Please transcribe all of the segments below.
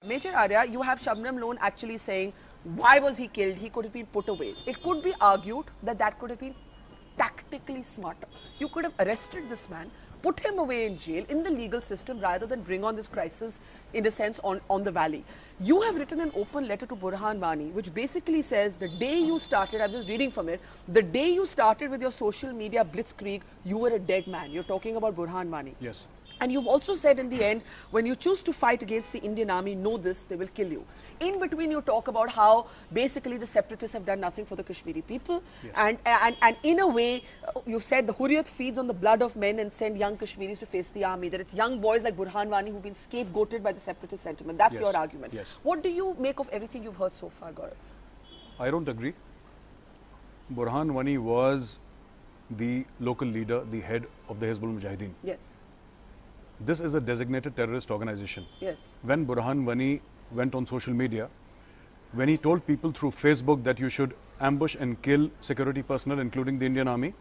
Major Arya, you have Shabnam Lone actually saying, why was he killed? He could have been put away. It could be argued that that could have been tactically smarter. You could have arrested this man, put him away in jail in the legal system rather than bring on this crisis, in a sense, on the valley. You have written an open letter to Burhan Wani, which basically says the day you started, I'm just reading from it, the day you started with your social media blitzkrieg, you were a dead man. You're talking about Burhan Wani. Yes. And you've also said in the end, when you choose to fight against the Indian army, know this, they will kill you. In between, you talk about how basically the separatists have done nothing for the Kashmiri people. Yes. And in a way, you've said the Hurriyat feeds on the blood of men and send young Kashmiris to face the army. That it's young boys like Burhan Wani who've been scapegoated by the separatist sentiment. That's your argument. Yes. What do you make of everything you've heard so far, Gaurav? I don't agree. Burhan Wani was the local leader, the head of the Hizbul Mujahideen. Yes. This is a designated terrorist organization. Yes. When Burhan Wani went on social media, when he told people through Facebook that you should ambush and kill security personnel, including the Indian army,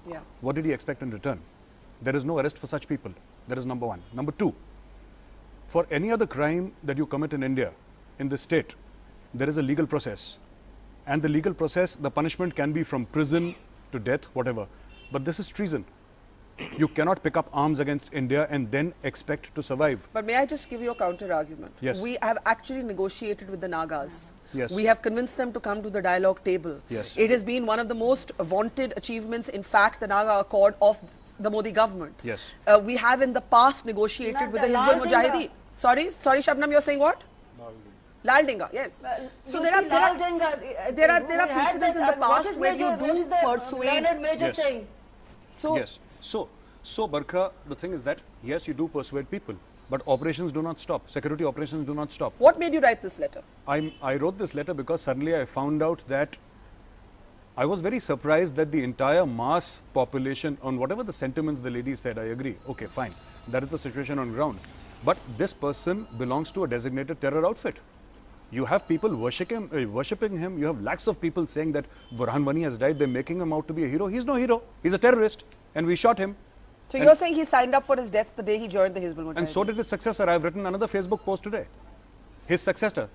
what did he expect in return? There is no arrest for such people. That is number one. Number two, for any other crime that you commit in India, in this state, there is a legal process. And the legal process, the punishment can be from prison to death, whatever. But this is treason. You cannot pick up arms against India and then expect to survive. But may I just give you a counter argument? Yes. We have actually negotiated with the Nagas. Yes. We have convinced them to come to the dialogue table. Yes. It has been one of the most vaunted achievements, in fact, the Naga Accord of the Modi government. Yes. We have in the past negotiated with the Hizbul Mujahideen. Sorry, Shabnam, you're saying what? Lal Dinga, yes. So there are precedents in the past where you do persuade. Yes. Saying? So, yes. So Barkha, the thing is that, yes, you do persuade people, but operations do not stop. Security operations do not stop. What made you write this letter? I wrote this letter because suddenly I found out that I was very surprised that the entire mass population, on whatever the sentiments the lady said, I agree. Okay, fine. That is the situation on ground. But this person belongs to a designated terror outfit. You have people worshipping him. You have lakhs of people saying that Burhan Wani has died. They're making him out to be a hero. He's no hero. He's a terrorist. And we shot him. So you're saying he signed up for his death the day he joined the Hizbul Mujahideen? And so did his successor. I've written another Facebook post today. His successor.